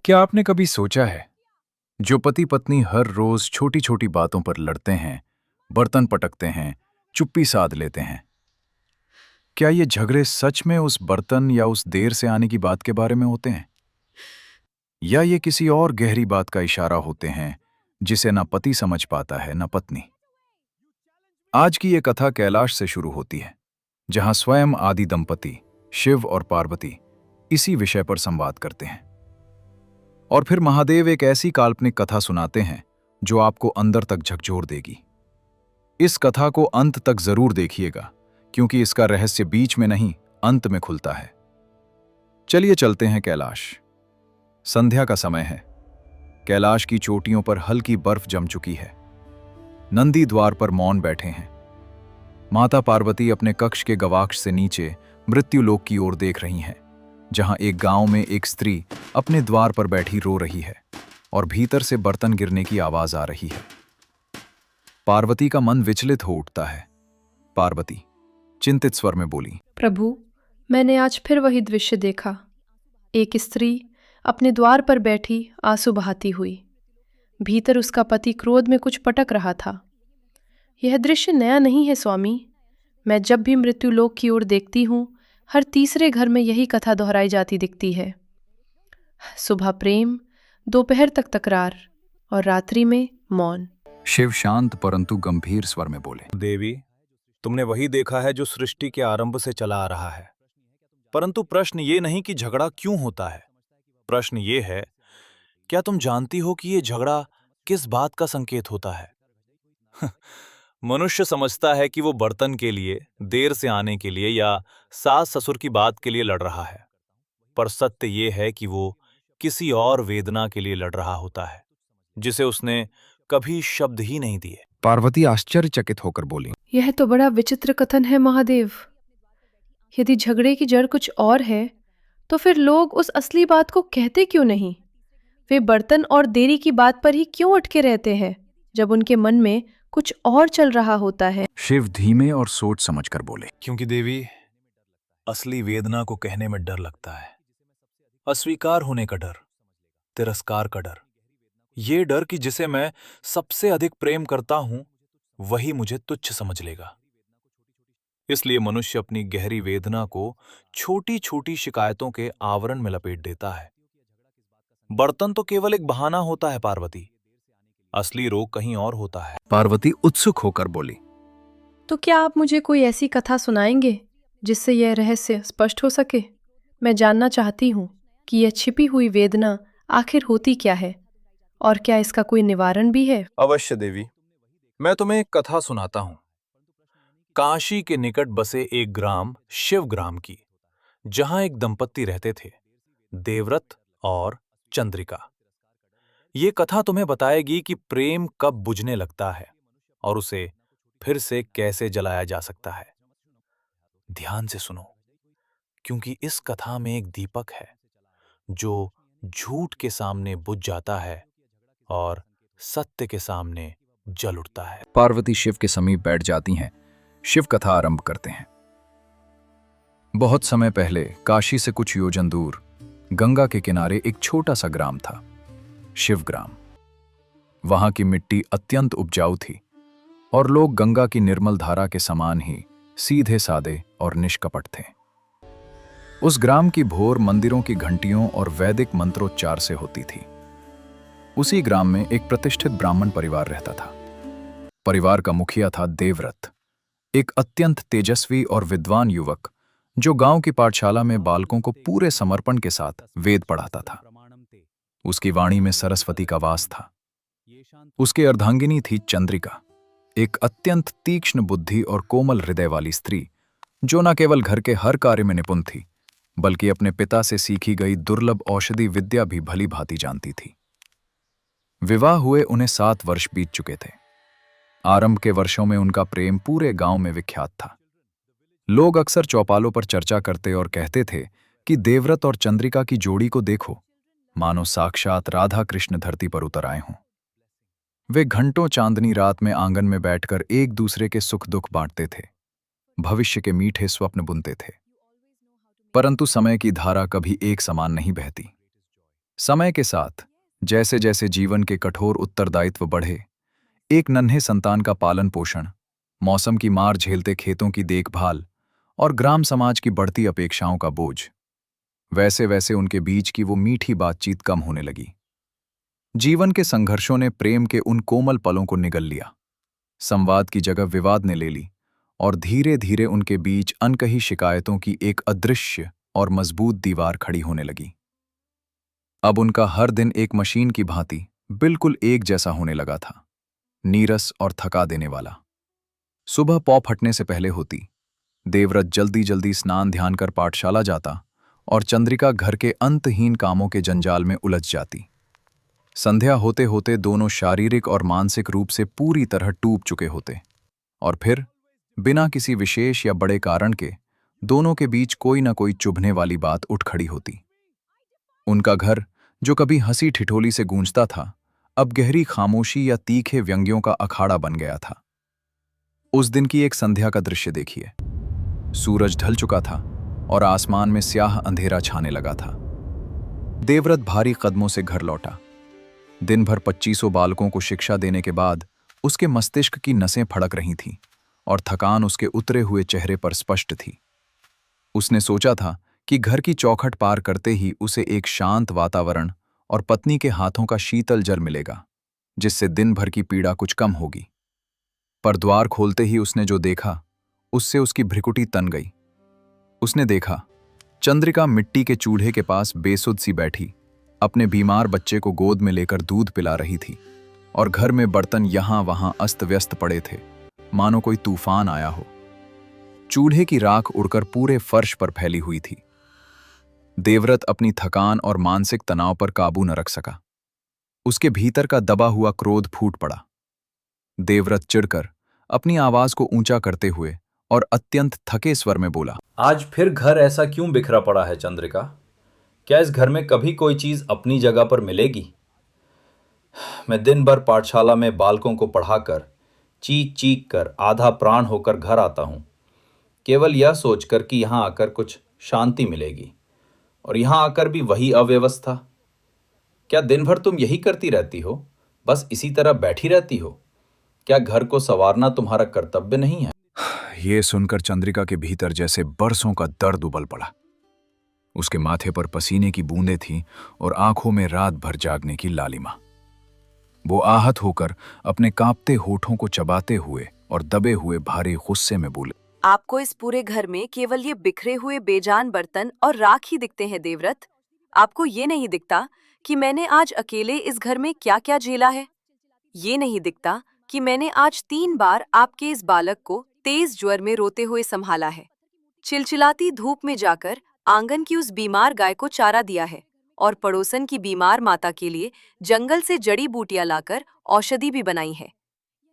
क्या आपने कभी सोचा है, जो पति पत्नी हर रोज छोटी छोटी बातों पर लड़ते हैं, बर्तन पटकते हैं, चुप्पी साध लेते हैं, क्या ये झगड़े सच में उस बर्तन या उस देर से आने की बात के बारे में होते हैं, या ये किसी और गहरी बात का इशारा होते हैं जिसे ना पति समझ पाता है ना पत्नी। आज की ये कथा कैलाश से शुरू होती है, जहां स्वयं आदि दंपति शिव और पार्वती इसी विषय पर संवाद करते हैं। और फिर महादेव एक ऐसी काल्पनिक कथा सुनाते हैं जो आपको अंदर तक झकझोर देगी। इस कथा को अंत तक जरूर देखिएगा, क्योंकि इसका रहस्य बीच में नहीं, अंत में खुलता है। चलिए चलते हैं कैलाश। संध्या का समय है। कैलाश की चोटियों पर हल्की बर्फ जम चुकी है। नंदी द्वार पर मौन बैठे हैं। माता पार्वती अपने कक्ष के गवाक्ष से नीचे मृत्युलोक की ओर देख रही हैं, जहां एक गांव में एक स्त्री अपने द्वार पर बैठी रो रही है और भीतर से बर्तन गिरने की आवाज आ रही है। पार्वती का मन विचलित हो उठता है। पार्वती चिंतित स्वर में बोली, प्रभु, मैंने आज फिर वही दृश्य देखा। एक स्त्री अपने द्वार पर बैठी आंसू बहाती हुई। भीतर उसका पति क्रोध में कुछ पटक रहा था। यह दृश्य नया नहीं है स्वामी। मैं जब भी मृत्युलोक की ओर देखती हूँ, हर तीसरे घर में यही कथा दोहराई जाती दिखती है। सुबह प्रेम, दोपहर तक तकरार और रात्रि में मौन। शिव शांत परंतु गंभीर स्वर में बोले, देवी, तुमने वही देखा है जो सृष्टि के आरंभ से चला आ रहा है। परंतु प्रश्न ये नहीं कि झगड़ा क्यों होता है। प्रश्न ये है, क्या तुम जानती हो कि ये झगड़ा किस बात का संकेत होता है? मनुष्य समझता है कि वो बर्तन के लिए, देर से आने के लिए या सास ससुर की बात के लिए लड़ रहा है, पर सत्य ये है कि वो किसी और वेदना के लिए लड़ रहा होता है, जिसे उसने कभी शब्द ही नहीं दिए। पार्वती आश्चर्यचकित होकर बोली, यह तो बड़ा विचित्र कथन है महादेव। यदि झगड़े की जड़ कुछ और है, तो फिर लोग उस असली बात को कहते क्यों नहीं? वे बर्तन और देरी की बात पर ही क्यों अटके रहते हैं, जब उनके मन में कुछ और चल रहा होता है? शिव धीमे और सोच समझकर बोले, क्योंकि देवी, असली वेदना को कहने में डर लगता है। अस्वीकार होने का डर, तिरस्कार का डर, ये डर कि जिसे मैं सबसे अधिक प्रेम करता हूं वही मुझे तुच्छ समझ लेगा। इसलिए मनुष्य अपनी गहरी वेदना को छोटी छोटी शिकायतों के आवरण में लपेट देता है। बर्तन तो केवल एक बहाना होता है पार्वती, असली रोग कहीं और होता है। पार्वती उत्सुक होकर बोली, तो क्या आप मुझे कोई ऐसी कथा सुनाएंगे जिससे यह रहस्य स्पष्ट हो सके? मैं जानना चाहती हूँ कि यह छिपी हुई वेदना आखिर होती क्या है, और क्या इसका कोई निवारण भी है? अवश्य देवी, मैं तुम्हें एक कथा सुनाता हूं। काशी के निकट बसे एक ग्राम शिवग्राम की, जहां एक दंपत्ति रहते थे, देवव्रत और चंद्रिका। ये कथा तुम्हें बताएगी कि प्रेम कब बुझने लगता है और उसे फिर से कैसे जलाया जा सकता है। ध्यान से सुनो, क्योंकि इस कथा में एक दीपक है जो झूठ के सामने बुझ जाता है और सत्य के सामने जल उठता है। पार्वती शिव के समीप बैठ जाती हैं। शिव कथा आरंभ करते हैं। बहुत समय पहले काशी से कुछ योजन दूर गंगा के किनारे एक छोटा सा ग्राम था, शिवग्राम। वहां की मिट्टी अत्यंत उपजाऊ थी और लोग गंगा की निर्मल धारा के समान ही सीधे सादे और निष्कपट थे। उस ग्राम की भोर मंदिरों की घंटियों और वैदिक मंत्रोच्चार से होती थी। उसी ग्राम में एक प्रतिष्ठित ब्राह्मण परिवार रहता था। परिवार का मुखिया था देवव्रत, एक अत्यंत तेजस्वी और विद्वान युवक जो गांव की पाठशाला में बालकों को पूरे समर्पण के साथ वेद पढ़ाता था। उसकी वाणी में सरस्वती का वास था। उसकी अर्धांगिनी थी चंद्रिका, एक अत्यंत तीक्ष्ण बुद्धि और कोमल हृदय वाली स्त्री, जो न केवल घर के हर कार्य में निपुण थी, बल्कि अपने पिता से सीखी गई दुर्लभ औषधि विद्या भी भली भांति जानती थी। विवाह हुए उन्हें 7 वर्ष बीत चुके थे। आरंभ के वर्षों में उनका प्रेम पूरे गांव में विख्यात था। लोग अक्सर चौपालों पर चर्चा करते और कहते थे कि देवव्रत और चंद्रिका की जोड़ी को देखो, मानो साक्षात राधा कृष्ण धरती पर उतर आए हों। वे घंटों चांदनी रात में आंगन में बैठकर एक दूसरे के सुख दुख बांटते थे, भविष्य के मीठे स्वप्न बुनते थे। परंतु समय की धारा कभी एक समान नहीं बहती। समय के साथ जैसे जैसे जीवन के कठोर उत्तरदायित्व बढ़े, एक नन्हे संतान का पालन पोषण, मौसम की मार झेलते खेतों की देखभाल और ग्राम समाज की बढ़ती अपेक्षाओं का बोझ, वैसे वैसे उनके बीच की वो मीठी बातचीत कम होने लगी। जीवन के संघर्षों ने प्रेम के उन कोमल पलों को निगल लिया। संवाद की जगह विवाद ने ले ली और धीरे धीरे उनके बीच अनकही शिकायतों की एक अदृश्य और मजबूत दीवार खड़ी होने लगी। अब उनका हर दिन एक मशीन की भांति बिल्कुल एक जैसा होने लगा था, नीरस और थका देने वाला। सुबह पौ फटने से पहले होती, देवव्रत जल्दी जल्दी स्नान ध्यान कर पाठशाला जाता और चंद्रिका घर के अंतहीन कामों के जंजाल में उलझ जाती। संध्या होते होते दोनों शारीरिक और मानसिक रूप से पूरी तरह टूट चुके होते और फिर बिना किसी विशेष या बड़े कारण के दोनों के बीच कोई ना कोई चुभने वाली बात उठ खड़ी होती। उनका घर, जो कभी हंसी ठिठोली से गूंजता था, अब गहरी खामोशी या तीखे व्यंग्यों का अखाड़ा बन गया था। उस दिन की एक संध्या का दृश्य देखिए। सूरज ढल चुका था और आसमान में स्याह अंधेरा छाने लगा था। देवव्रत भारी कदमों से घर लौटा। दिन भर 2500 बालकों को शिक्षा देने के बाद उसके मस्तिष्क की नसें फड़क रही थीं और थकान उसके उतरे हुए चेहरे पर स्पष्ट थी। उसने सोचा था कि घर की चौखट पार करते ही उसे एक शांत वातावरण और पत्नी के हाथों का शीतल जल मिलेगा, जिससे दिन भर की पीड़ा कुछ कम होगी। पर द्वार खोलते ही उसने जो देखा, उससे उसकी भ्रिकुटी तन गई। उसने देखा चंद्रिका मिट्टी के चूल्हे के पास बेसुध सी बैठी अपने बीमार बच्चे को गोद में लेकर दूध पिला रही थी और घर में बर्तन यहां वहां अस्त व्यस्त पड़े थे, मानो कोई तूफान आया हो। चूल्हे की राख उड़कर पूरे फर्श पर फैली हुई थी। देवव्रत अपनी थकान और मानसिक तनाव पर काबू न रख सका। उसके भीतर का दबा हुआ क्रोध फूट पड़ा। देवव्रत चिढ़कर अपनी आवाज को ऊंचा करते हुए और अत्यंत थके स्वर में बोला, आज फिर घर ऐसा क्यों बिखरा पड़ा है चंद्रिका? क्या इस घर में कभी कोई चीज अपनी जगह पर मिलेगी? मैं दिन भर पाठशाला में बालकों को पढ़ाकर चीख चीख कर आधा प्राण होकर घर आता हूं, केवल यह सोचकर कि यहां आकर कुछ शांति मिलेगी, और यहां आकर भी वही अव्यवस्था। क्या दिन भर तुम यही करती रहती हो? बस इसी तरह बैठी रहती हो? क्या घर को संवारना तुम्हारा कर्तव्य नहीं है? ये सुनकर चंद्रिका के भीतर जैसे बरसों का दर्द उबल पड़ा। उसके माथे पर पसीने की बूंदें थीं और आंखों में रात भर जागने की लालिमा। वो आहत होकर अपने कांपते होठों को चबाते हुए और दबे हुए भारी गुस्से में बोले, आपको इस पूरे घर में केवल ये बिखरे हुए बेजान बर्तन और राख ही दिखते हैं देवव्रत। आपको ये नहीं दिखता कि मैंने आज अकेले इस घर में क्या क्या झेला है? ये नहीं दिखता कि मैंने आज 3 बार आपके इस बालक को तेज ज्वर में रोते हुए संभाला है, चिलचिलाती धूप में जाकर आंगन की उस बीमार गाय को चारा दिया है और पड़ोसन की बीमार माता के लिए जंगल से जड़ी बूटियां लाकर औषधि भी बनाई है।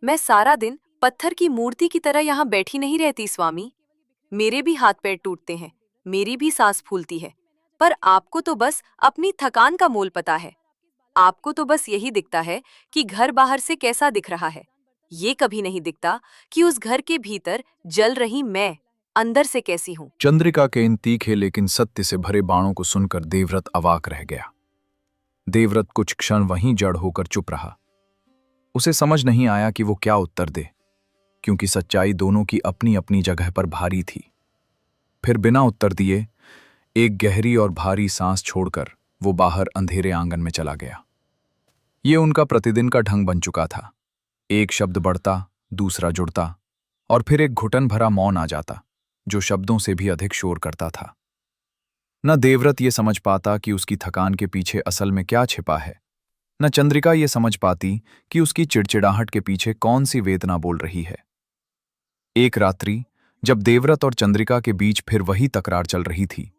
मैं सारा दिन पत्थर की मूर्ति की तरह यहाँ बैठी नहीं रहती स्वामी। मेरे भी हाथ पैर टूटते हैं, मेरी भी सांस फूलती है, पर आपको तो बस अपनी थकान का मोल पता है। आपको तो बस यही दिखता है कि घर बाहर से कैसा दिख रहा है। ये कभी नहीं दिखता कि उस घर के भीतर जल रही मैं अंदर से कैसी हूँ। चंद्रिका के इन तीखे लेकिन सत्य से भरे बाणों को सुनकर देवव्रत अवाक रह गया। देवव्रत कुछ क्षण वहीं जड़ होकर चुप रहा। उसे समझ नहीं आया कि वो क्या उत्तर दे, क्योंकि सच्चाई दोनों की अपनी अपनी जगह पर भारी थी। फिर बिना उत्तर दिए एक गहरी और भारी सांस छोड़कर वो बाहर अंधेरे आंगन में चला गया। ये उनका प्रतिदिन का ढंग बन चुका था। एक शब्द बढ़ता, दूसरा जुड़ता और फिर एक घुटन भरा मौन आ जाता, जो शब्दों से भी अधिक शोर करता था। न देवव्रत ये समझ पाता कि उसकी थकान के पीछे असल में क्या छिपा है, न चंद्रिका ये समझ पाती कि उसकी चिड़चिड़ाहट के पीछे कौन सी वेदना बोल रही है। एक रात्रि जब देवव्रत और चंद्रिका के बीच फिर वही तकरार चल रही थी,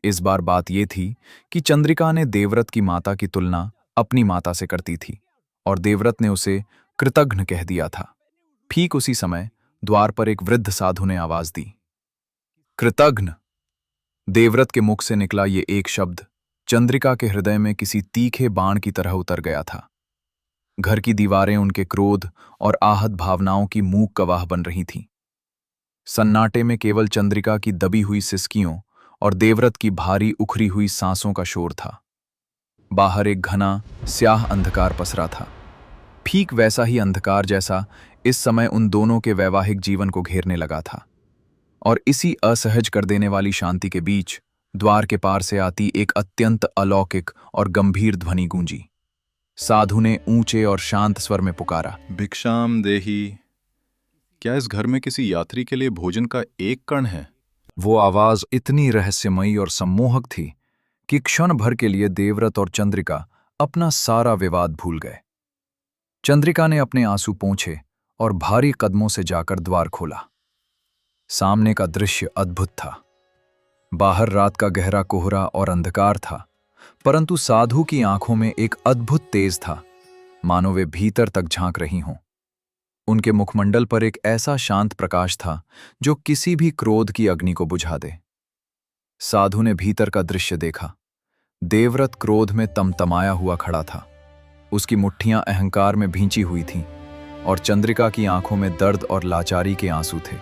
इस बार बात ये थी कि चंद्रिका ने देवव्रत की माता की तुलना अपनी माता से करती थी और देवव्रत ने उसे कृतघ्न कह दिया था। ठीक उसी समय द्वार पर एक वृद्ध साधु ने आवाज दी, कृतघ्न। देवव्रत के मुख से निकला ये एक शब्द चंद्रिका के हृदय में किसी तीखे बाण की तरह उतर गया था। घर की दीवारें उनके क्रोध और आहत भावनाओं की मूक गवाह बन रही थीं। सन्नाटे में केवल चंद्रिका की दबी हुई सिसकियों और देवव्रत की भारी उखरी हुई सांसों का शोर था। बाहर एक घना स्याह अंधकार पसरा था, ठीक वैसा ही अंधकार जैसा इस समय उन दोनों के वैवाहिक जीवन को घेरने लगा था। और इसी असहज कर देने वाली शांति के बीच द्वार के पार से आती एक अत्यंत अलौकिक और गंभीर ध्वनि गूंजी। साधु ने ऊंचे और शांत स्वर में पुकारा, भिक्षाम देही। क्या इस घर में किसी यात्री के लिए भोजन का एक कण है? वो आवाज इतनी रहस्यमयी और सम्मोहक थी कि क्षण भर के लिए देवव्रत और चंद्रिका अपना सारा विवाद भूल गए। चंद्रिका ने अपने आंसू पोंछे और भारी कदमों से जाकर द्वार खोला। सामने का दृश्य अद्भुत था। बाहर रात का गहरा कोहरा और अंधकार था, परंतु साधु की आंखों में एक अद्भुत तेज था, मानो वे भीतर तक झांक रही हों। उनके मुखमंडल पर एक ऐसा शांत प्रकाश था जो किसी भी क्रोध की अग्नि को बुझा दे। साधु ने भीतर का दृश्य देखा। देवव्रत क्रोध में तमतमाया हुआ खड़ा था। उसकी मुट्ठियां अहंकार में भींची हुई थीं और चंद्रिका की आंखों में दर्द और लाचारी के आंसू थे।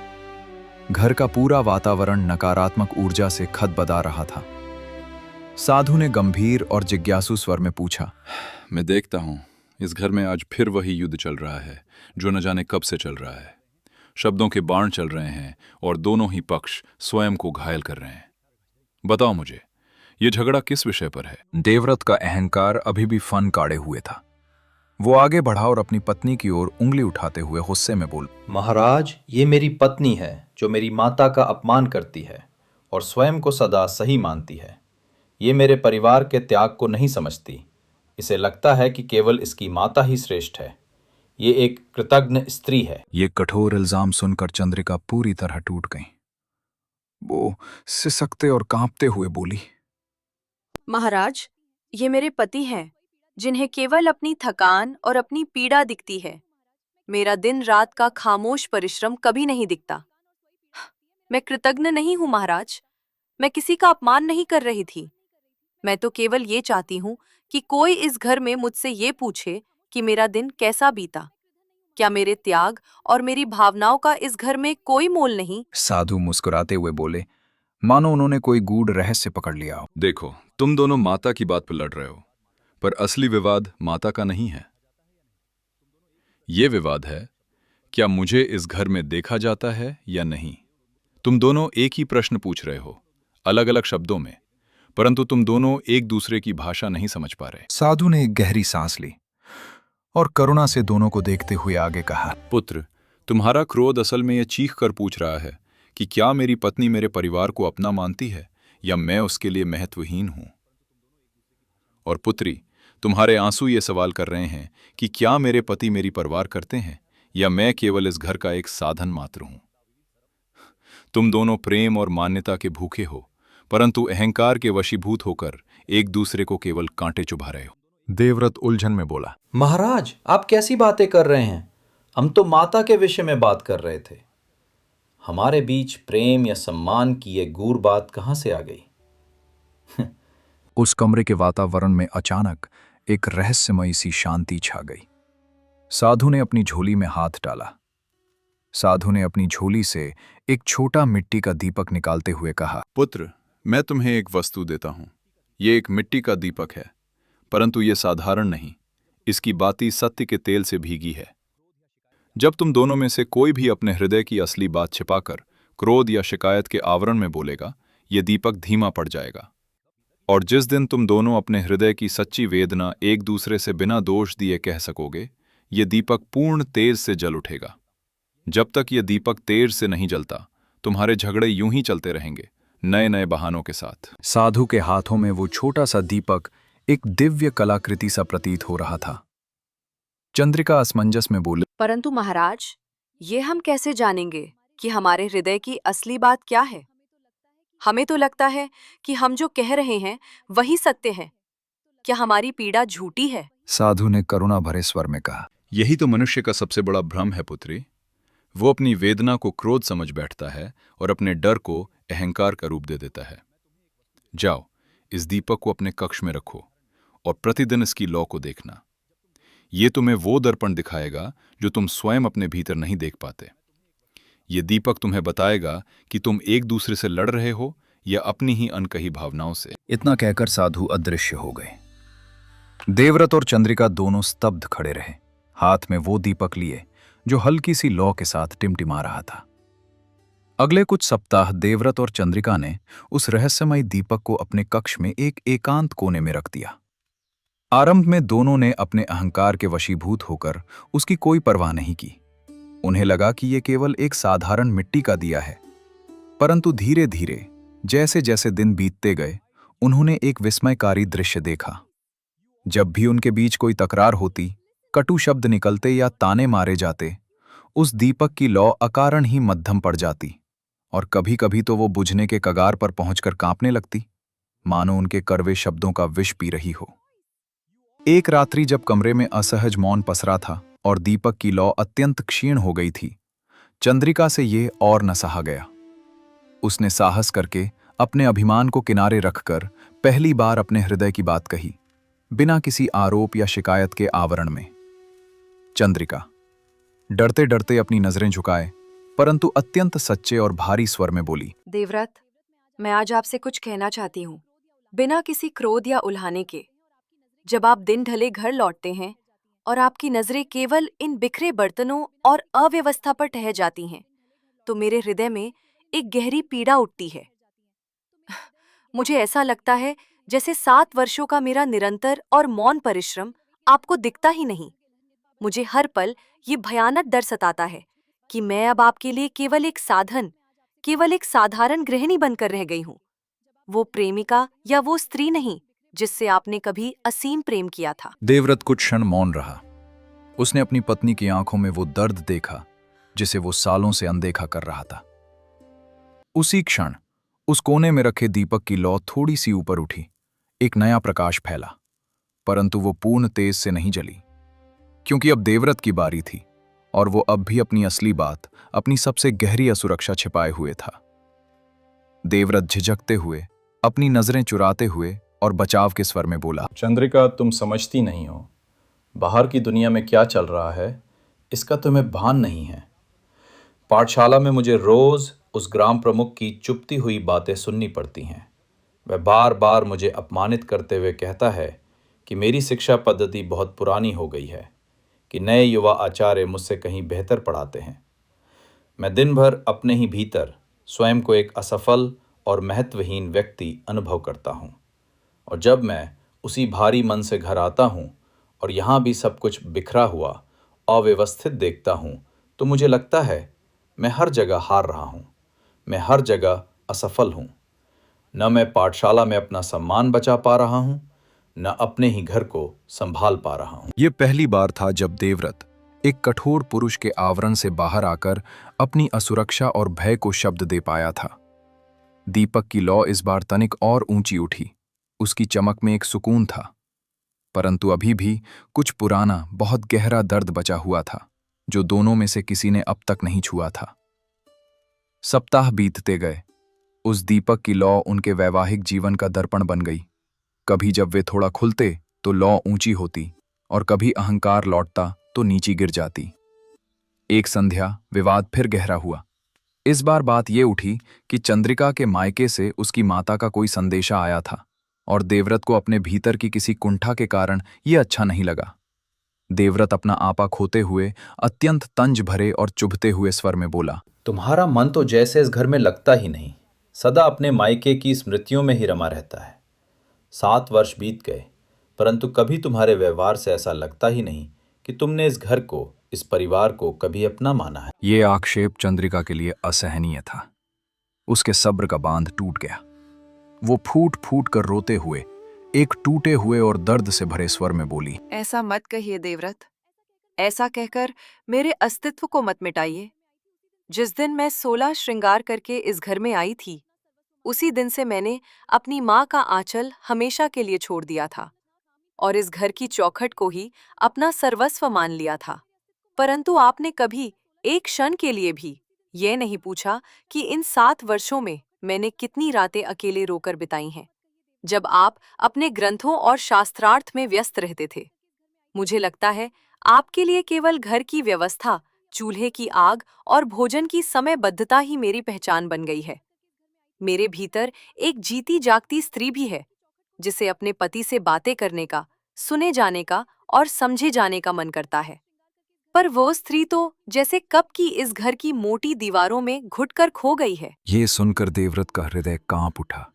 घर का पूरा वातावरण नकारात्मक ऊर्जा से खदबदा रहा था। साधु ने गंभीर और जिज्ञासु स्वर में पूछा, मैं देखता हूं इस घर में आज फिर वही युद्ध चल रहा है जो न जाने कब से चल रहा है। शब्दों के बाण चल रहे हैं और दोनों ही पक्ष स्वयं को घायल कर रहे हैं। बताओ मुझे, ये झगड़ा किस विषय पर है? देवव्रत का अहंकार अभी भी फन काढ़े हुए था। वो आगे बढ़ा और अपनी पत्नी की ओर उंगली उठाते हुए गुस्से में बोल, महाराज, ये मेरी पत्नी है जो मेरी माता का अपमान करती है और स्वयं को सदा सही मानती है। ये मेरे परिवार के त्याग को नहीं समझती। इसे लगता है कि केवल इसकी माता ही श्रेष्ठ है। ये एक कृतज्ञ स्त्री है। ये कठोर इल्जाम सुनकर चंद्रिका पूरी तरह टूट गई। वो सिसकते और कांपते हुए बोली, महाराज, ये मेरे पति हैं, जिन्हें केवल अपनी थकान और अपनी पीड़ा दिखती है। मेरा दिन रात का खामोश परिश्रम कभी नहीं दिखता। मैं कृतज्ञ नहीं हूं महाराज। मैं किसी का अपमान नहीं कर रही थी। मैं तो केवल ये चाहती हूँ कि कोई इस घर में मुझसे ये पूछे कि मेरा दिन कैसा बीता। क्या मेरे त्याग और मेरी भावनाओं का इस घर में कोई मोल नहीं? साधु मुस्कुराते हुए बोले, मानो उन्होंने कोई गूढ़ रहस्य पकड़ लिया हो। देखो, तुम दोनों माता की बात पर लड़ रहे हो, पर असली विवाद माता का नहीं है। ये विवाद है, क्या मुझे इस घर में देखा जाता है या नहीं। तुम दोनों एक ही प्रश्न पूछ रहे हो, अलग अलग शब्दों में, परंतु तुम दोनों एक दूसरे की भाषा नहीं समझ पा रहे। साधु ने एक गहरी सांस ली और करुणा से दोनों को देखते हुए आगे कहा, पुत्र, तुम्हारा क्रोध असल में यह चीख कर पूछ रहा है कि क्या मेरी पत्नी मेरे परिवार को अपना मानती है या मैं उसके लिए महत्वहीन हूं। और पुत्री, तुम्हारे आंसू ये सवाल कर रहे हैं कि क्या मेरे पति मेरी परवाह करते हैं या मैं केवल इस घर का एक साधन मात्र हूं। तुम दोनों प्रेम और मान्यता के भूखे हो, परंतु अहंकार के वशीभूत होकर एक दूसरे को केवल कांटे चुभा रहे हो। देवव्रत उलझन में बोला, महाराज, आप कैसी बातें कर रहे हैं? हम तो माता के विषय में बात कर रहे थे। हमारे बीच प्रेम या सम्मान की ये गूढ़ बात कहां से आ गई? उस कमरे के वातावरण में अचानक एक रहस्यमयी सी शांति छा गई। साधु ने अपनी झोली में हाथ डाला। साधु ने अपनी झोली से एक छोटा मिट्टी का दीपक निकालते हुए कहा, पुत्र, मैं तुम्हें एक वस्तु देता हूं। ये एक मिट्टी का दीपक है, परंतु ये साधारण नहीं। इसकी बाती सत्य के तेल से भीगी है। जब तुम दोनों में से कोई भी अपने हृदय की असली बात छिपाकर क्रोध या शिकायत के आवरण में बोलेगा, ये दीपक धीमा पड़ जाएगा। और जिस दिन तुम दोनों अपने हृदय की सच्ची वेदना एक दूसरे से बिना दोष दिए कह सकोगे, ये दीपक पूर्ण तेज से जल उठेगा। जब तक ये दीपक तेज से नहीं जलता, तुम्हारे झगड़े यूं ही चलते रहेंगे, नए नए बहानों के साथ। साधु के हाथों में वो छोटा सा दीपक एक दिव्य कलाकृति सा प्रतीत हो रहा था। चंद्रिका असमंजस में बोली, परंतु महाराज, ये हम कैसे जानेंगे कि हमारे हृदय की असली बात क्या है? हमें तो लगता है कि हम जो कह रहे हैं वही सत्य है। क्या हमारी पीड़ा झूठी है? साधु ने करुणा भरे स्वर में कहा, यही तो मनुष्य का सबसे बड़ा भ्रम है पुत्री। वो अपनी वेदना को क्रोध समझ बैठता है और अपने डर को अहंकार का रूप दे देता है। जाओ, इस दीपक को अपने कक्ष में रखो और प्रतिदिन इसकी लौ को देखना। ये तुम्हें वो दर्पण दिखाएगा जो तुम स्वयं अपने भीतर नहीं देख पाते। ये दीपक तुम्हें बताएगा कि तुम एक दूसरे से लड़ रहे हो या अपनी ही अनकही भावनाओं से। इतना कहकर साधु अदृश्य हो गए। देवव्रत और चंद्रिका दोनों स्तब्ध खड़े रहे, हाथ में वो दीपक लिए जो हल्की सी लौ के साथ टिमटिमा रहा था। अगले कुछ सप्ताह देवव्रत और चंद्रिका ने उस रहस्यमयी दीपक को अपने कक्ष में एक एकांत कोने में रख दिया। आरंभ में दोनों ने अपने अहंकार के वशीभूत होकर उसकी कोई परवाह नहीं की। उन्हें लगा कि यह केवल एक साधारण मिट्टी का दिया है, परंतु धीरे धीरे जैसे जैसे दिन बीतते गए, उन्होंने एक विस्मयकारी दृश्य देखा। जब भी उनके बीच कोई तकरार होती, कटु शब्द निकलते या ताने मारे जाते, उस दीपक की लौ अकारण ही मध्यम पड़ जाती और कभी कभी तो वो बुझने के कगार पर पहुंचकर कांपने लगती, मानो उनके कड़वे शब्दों का विष पी रही हो। एक रात्रि जब कमरे में असहज मौन पसरा था और दीपक की लौ अत्यंत क्षीण हो गई थी, चंद्रिका से ये और न सहा गया। उसने साहस करके अपने अभिमान को किनारे रखकर पहली बार अपने हृदय की बात कही, बिना किसी आरोप या शिकायत के आवरण में। चंद्रिका डरते डरते अपनी नजरें झुकाए, परंतु अत्यंत सच्चे और भारी स्वर में बोली, देवव्रत, मैं आज आपसे कुछ कहना चाहती हूँ, बिना किसी क्रोध या उल्हाने के। जब आप दिन ढले घर लौटते हैं और आपकी नजरें केवल इन बिखरे बर्तनों और अव्यवस्था पर ठहर जाती हैं, तो मेरे हृदय में एक गहरी पीड़ा उठती है। मुझे ऐसा लगता है जैसे 7 वर्षों का मेरा निरंतर और मौन परिश्रम आपको दिखता ही नहीं। मुझे हर पल ये भयानक डर सताता है कि मैं अब आपके लिए केवल एक साधन, केवल एक साधारण गृहिणी बनकर रह गई हूँ। वो प्रेमिका या वो स्त्री नहीं जिससे आपने कभी असीम प्रेम किया था। देवव्रत कुछ क्षण मौन रहा। उसने अपनी पत्नी की आंखों में वो दर्द देखा जिसे वो सालों से अनदेखा कर रहा था। उसी क्षण उस कोने में रखे दीपक की लौ थोड़ी सी ऊपर उठी, एक नया प्रकाश फैला, परंतु वो पूर्ण तेज से नहीं जली, क्योंकि अब देवव्रत की बारी थी और वो अब भी अपनी असली बात, अपनी सबसे गहरी असुरक्षा छिपाए हुए था। देवव्रत झिझकते हुए, अपनी नजरें चुराते हुए और बचाव के स्वर में बोला, चंद्रिका, तुम समझती नहीं हो। बाहर की दुनिया में क्या चल रहा है इसका तुम्हें भान नहीं है। पाठशाला में मुझे रोज उस ग्राम प्रमुख की चुपती हुई बातें सुननी पड़ती हैं। वह बार बार मुझे अपमानित करते हुए कहता है कि मेरी शिक्षा पद्धति बहुत पुरानी हो गई है, कि नए युवा आचार्य मुझसे कहीं बेहतर पढ़ाते हैं। मैं दिन भर अपने ही भीतर स्वयं को एक असफल और महत्वहीन व्यक्ति अनुभव करता हूँ, और जब मैं उसी भारी मन से घर आता हूँ और यहाँ भी सब कुछ बिखरा हुआ, अव्यवस्थित देखता हूँ, तो मुझे लगता है मैं हर जगह हार रहा हूँ, मैं हर जगह असफल हूँ। न मैं पाठशाला में अपना सम्मान बचा पा रहा हूँ, न अपने ही घर को संभाल पा रहा हूँ। ये पहली बार था जब देवव्रत एक कठोर पुरुष के आवरण से बाहर आकर अपनी असुरक्षा और भय को शब्द दे पाया था। दीपक की लौ इस बार तनिक और ऊंची उठी। उसकी चमक में एक सुकून था, परंतु अभी भी कुछ पुराना, बहुत गहरा दर्द बचा हुआ था, जो दोनों में से किसी ने अब तक नहीं छुआ था। सप्ताह बीतते गए। उस दीपक की लौ उनके वैवाहिक जीवन का दर्पण बन गई। कभी जब वे थोड़ा खुलते तो लौ ऊंची होती और कभी अहंकार लौटता तो नीची गिर जाती। एक संध्या विवाद फिर गहरा हुआ। इस बार बात ये उठी कि चंद्रिका के मायके से उसकी माता का कोई संदेशा आया था और देवव्रत को अपने भीतर की किसी कुंठा के कारण ये अच्छा नहीं लगा। देवव्रत अपना आपा खोते हुए अत्यंत तंज भरे और चुभते हुए स्वर में बोला, तुम्हारा मन तो जैसे इस घर में लगता ही नहीं, सदा अपने मायके की स्मृतियों में ही रमा रहता है। 7 वर्ष बीत गए, परंतु कभी तुम्हारे व्यवहार से ऐसा लगता ही नहीं कि तुमने इस घर को, इस परिवार को कभी अपना माना है। ये आक्षेप चंद्रिका के लिए असहनीय था। उसके सब्र का बांध टूट गया। वो फूट फूट कर रोते हुए, एक टूटे हुए और दर्द से भरे स्वर में बोली, ऐसा मत कहिए देवव्रत, ऐसा कहकर मेरे अस्तित्व को मत मिटाइए। जिस दिन मैं 16 श्रृंगार करके इस घर में आई थी, उसी दिन से मैंने अपनी माँ का आंचल हमेशा के लिए छोड़ दिया था और इस घर की चौखट को ही अपना सर्वस्व मान लिया था। परंतु आपने कभी एक क्षण के लिए भी ये नहीं पूछा कि इन 7 वर्षों में मैंने कितनी रातें अकेले रोकर बिताई हैं, जब आप अपने ग्रंथों और शास्त्रार्थ में व्यस्त रहते थे। मुझे लगता है आपके लिए केवल घर की व्यवस्था, चूल्हे की आग और भोजन की समयबद्धता ही मेरी पहचान बन गई है। मेरे भीतर एक जीती जागती स्त्री भी है, जिसे अपने पति से बातें करने का, सुने जाने का और समझे जाने का मन करता है। पर वो स्त्री तो जैसे कब की इस घर की मोटी दीवारों में घुटकर खो गई है। ये सुनकर देवव्रत का हृदय कांप उठा।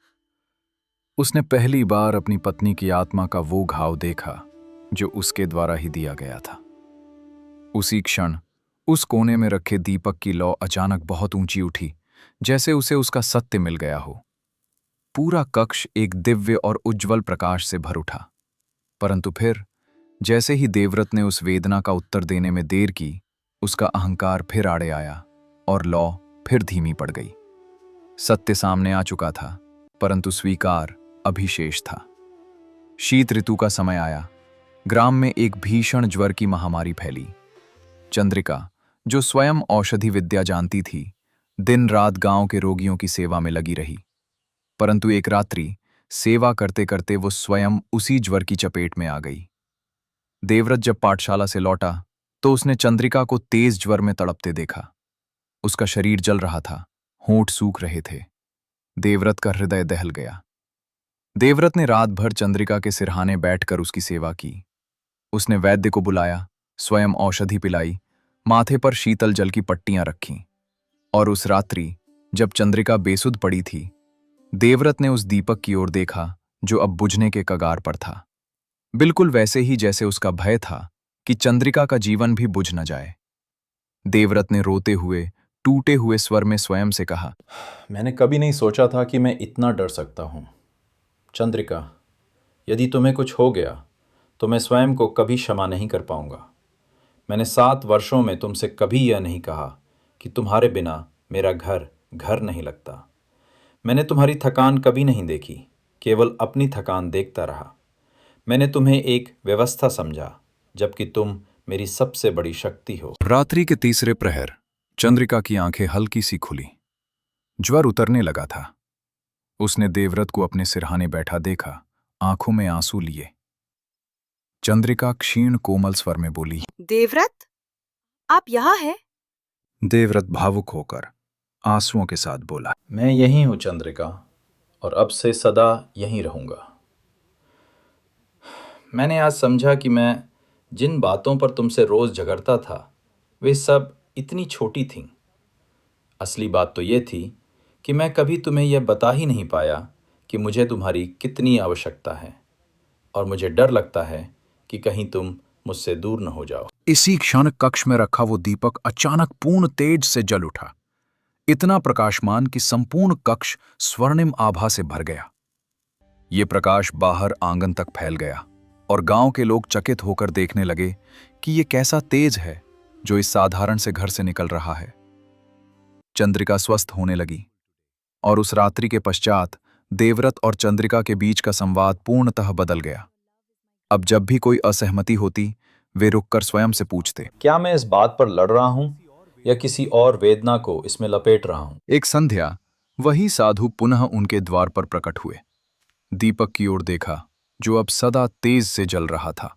उसने पहली बार अपनी पत्नी की आत्मा का वो घाव देखा जो उसके द्वारा ही दिया गया था। उसी क्षण उस कोने में रखे दीपक की लौ अचानक बहुत ऊंची उठी, जैसे उसे उसका सत्य मिल गया हो। पूरा कक्ष एक दिव्य और उज्जवल प्रकाश से भर उठा। परंतु फिर जैसे ही देवव्रत ने उस वेदना का उत्तर देने में देर की, उसका अहंकार फिर आड़े आया और लौ फिर धीमी पड़ गई। सत्य सामने आ चुका था, परंतु स्वीकार अभी शेष था। शीत ऋतु का समय आया। ग्राम में एक भीषण ज्वर की महामारी फैली। चंद्रिका, जो स्वयं औषधि विद्या जानती थी, दिन रात गांव के रोगियों की सेवा में लगी रही। परंतु एक रात्रि सेवा करते करते वो स्वयं उसी ज्वर की चपेट में आ गई। देवव्रत जब पाठशाला से लौटा तो उसने चंद्रिका को तेज ज्वर में तड़पते देखा। उसका शरीर जल रहा था, होंठ सूख रहे थे। देवव्रत का हृदय दहल गया। देवव्रत ने रात भर चंद्रिका के सिरहाने बैठकर उसकी सेवा की। उसने वैद्य को बुलाया, स्वयं औषधि पिलाई, माथे पर शीतल जल की पट्टियां रखीं। और उस रात्रि जब चंद्रिका बेसुध पड़ी थी, देवव्रत ने उस दीपक की ओर देखा जो अब बुझने के कगार पर था। बिल्कुल वैसे ही जैसे उसका भय था कि चंद्रिका का जीवन भी बुझ न जाए। देवव्रत ने रोते हुए, टूटे हुए स्वर में स्वयं से कहा, मैंने कभी नहीं सोचा था कि मैं इतना डर सकता हूँ। चंद्रिका, यदि तुम्हें कुछ हो गया तो मैं स्वयं को कभी क्षमा नहीं कर पाऊंगा। मैंने 7 वर्षों में तुमसे कभी यह नहीं कहा कि तुम्हारे बिना मेरा घर घर नहीं लगता। मैंने तुम्हारी थकान कभी नहीं देखी, केवल अपनी थकान देखता रहा। मैंने तुम्हें एक व्यवस्था समझा, जबकि तुम मेरी सबसे बड़ी शक्ति हो। रात्रि के तीसरे प्रहर चंद्रिका की आंखें हल्की सी खुली। ज्वर उतरने लगा था। उसने देवव्रत को अपने सिरहाने बैठा देखा, आंखों में आंसू लिए। चंद्रिका क्षीण कोमल स्वर में बोली, देवव्रत, आप यहाँ हैं? देवव्रत भावुक होकर आंसुओं के साथ बोला, मैं यहीं हूँ चंद्रिका, और अब से सदा यहीं रहूंगा। मैंने आज समझा कि मैं जिन बातों पर तुमसे रोज झगड़ता था, वे सब इतनी छोटी थीं। असली बात तो ये थी कि मैं कभी तुम्हें यह बता ही नहीं पाया कि मुझे तुम्हारी कितनी आवश्यकता है, और मुझे डर लगता है कि कहीं तुम मुझसे दूर न हो जाओ। इसी क्षण कक्ष में रखा वो दीपक अचानक पूर्ण तेज से जल उठा, इतना प्रकाशमान कि संपूर्ण कक्ष स्वर्णिम आभा से भर गया। ये प्रकाश बाहर आंगन तक फैल गया और गांव के लोग चकित होकर देखने लगे कि ये कैसा तेज है जो इस साधारण से घर से निकल रहा है। चंद्रिका स्वस्थ होने लगी और उस रात्रि के पश्चात देवव्रत और चंद्रिका के बीच का संवाद पूर्णतः बदल गया। अब जब भी कोई असहमति होती, वे रुककर स्वयं से पूछते, क्या मैं इस बात पर लड़ रहा हूँ या किसी और वेदना को इसमें लपेट रहा हूँ? एक संध्या वही साधु पुनः उनके द्वार पर प्रकट हुए। दीपक की ओर देखा जो अब सदा तेज से जल रहा था।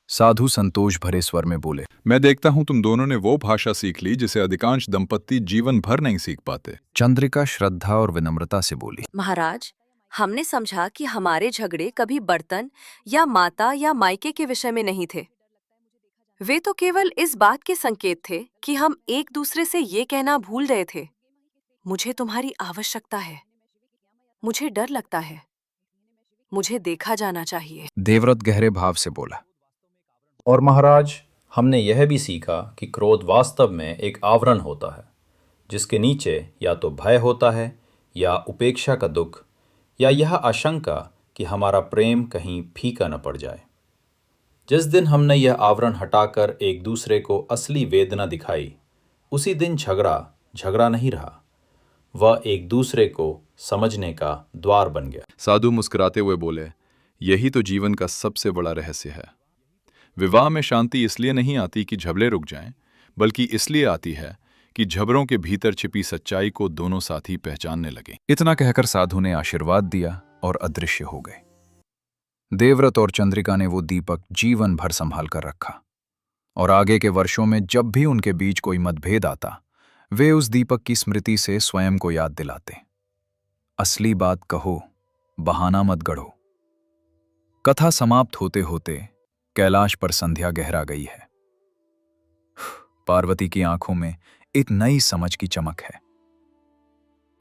साधु संतोष भरे स्वर में बोले, मैं देखता हूं तुम दोनों ने वो भाषा सीख ली जिसे अधिकांश दंपत्ति जीवन भर नहीं सीख पाते। चंद्रिका श्रद्धा और विनम्रता से बोली, महाराज, हमने समझा कि हमारे झगड़े कभी बर्तन या माता या मायके के विषय में नहीं थे। वे तो केवल इस बात के संकेत थे कि हम एक दूसरे से ये कहना भूल गए थे, मुझे तुम्हारी आवश्यकता है, मुझे डर लगता है, मुझे देखा जाना चाहिए। देवव्रत गहरे भाव से बोला, और महाराज, हमने यह भी सीखा कि क्रोध वास्तव में एक आवरण होता है, जिसके नीचे या तो भय होता है, या उपेक्षा का दुख, या यह आशंका कि हमारा प्रेम कहीं फीका न पड़ जाए। जिस दिन हमने यह आवरण हटाकर एक दूसरे को असली वेदना दिखाई, उसी दिन झगड़ा झगड़ा नहीं रहा, वह एक दूसरे को समझने का द्वार बन गया। साधु मुस्कुराते हुए बोले, यही तो जीवन का सबसे बड़ा रहस्य है। विवाह में शांति इसलिए नहीं आती कि झगड़े रुक जाएं, बल्कि इसलिए आती है कि झगड़ों के भीतर छिपी सच्चाई को दोनों साथी पहचानने लगे। इतना कहकर साधु ने आशीर्वाद दिया और अदृश्य हो गए। देवव्रत और चंद्रिका ने वो दीपक जीवन भर संभाल कर रखा और आगे के वर्षों में जब भी उनके बीच कोई मतभेद आता, वे उस दीपक की स्मृति से स्वयं को याद दिलाते, असली बात कहो, बहाना मत गढ़ो। कथा समाप्त होते होते कैलाश पर संध्या गहरा गई है। पार्वती की आंखों में एक नई समझ की चमक है।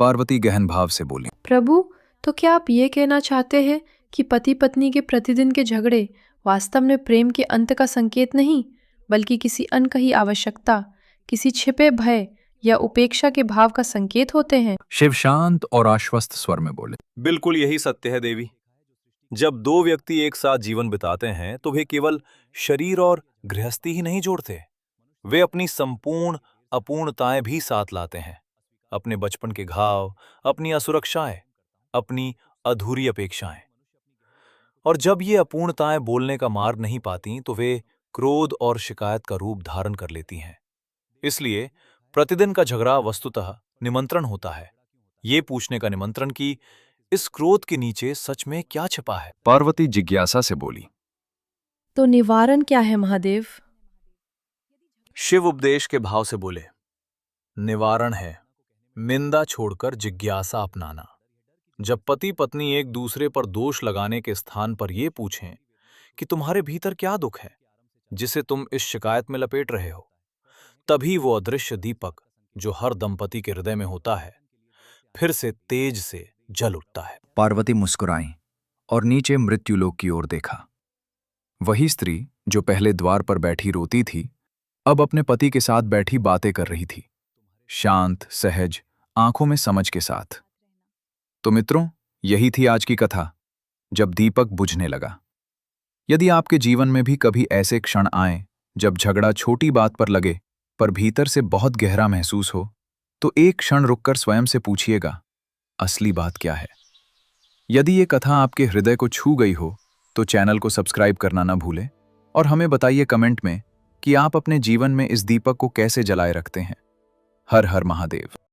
पार्वती गहन भाव से बोली, प्रभु, तो क्या आप ये कहना चाहते हैं कि पति पत्नी के प्रतिदिन के झगड़े वास्तव में प्रेम के अंत का संकेत नहीं, बल्कि किसी अनकही आवश्यकता, किसी छिपे भय या उपेक्षा के भाव का संकेत होते हैं? शिव शांत और आश्वस्त स्वर में बोले, बिल्कुल यही सत्य है देवी। जब दो व्यक्ति एक साथ जीवन बिताते हैं तो वे केवल शरीर और गृहस्थी ही नहीं जोड़ते, वे अपनी संपूर्ण अपूर्णताएं भी साथ लाते हैं। अपने बचपन के घाव, अपनी असुरक्षाएं, अपनी अधूरी अपेक्षाएं। और जब ये अपूर्णताएं बोलने का मार्ग नहीं पाती तो वे क्रोध और शिकायत का रूप धारण कर लेती हैं। इसलिए प्रतिदिन का झगड़ा वस्तुतः निमंत्रण होता है, ये पूछने का निमंत्रण कि इस क्रोध के नीचे सच में क्या छिपा है। पार्वती जिज्ञासा से बोली, तो निवारण क्या है महादेव? शिव उपदेश के भाव से बोले, निवारण है निंदा छोड़कर जिज्ञासा अपनाना। जब पति पत्नी एक दूसरे पर दोष लगाने के स्थान पर यह पूछें कि तुम्हारे भीतर क्या दुख है जिसे तुम इस शिकायत में लपेट रहे हो, तभी वो अदृश्य दीपक जो हर दंपति के हृदय में होता है फिर से तेज से जल उठता है। पार्वती मुस्कुराई और नीचे मृत्युलोक की ओर देखा। वही स्त्री जो पहले द्वार पर बैठी रोती थी, अब अपने पति के साथ बैठी बातें कर रही थी, शांत, सहज, आंखों में समझ के साथ। तो मित्रों, यही थी आज की कथा, जब दीपक बुझने लगा। यदि आपके जीवन में भी कभी ऐसे क्षण आए जब झगड़ा छोटी बात पर लगे पर भीतर से बहुत गहरा महसूस हो, तो एक क्षण रुककर स्वयं से पूछिएगा, असली बात क्या है? यदि ये कथा आपके हृदय को छू गई हो तो चैनल को सब्सक्राइब करना ना भूलें और हमें बताइए कमेंट में कि आप अपने जीवन में इस दीपक को कैसे जलाए रखते हैं। हर हर महादेव।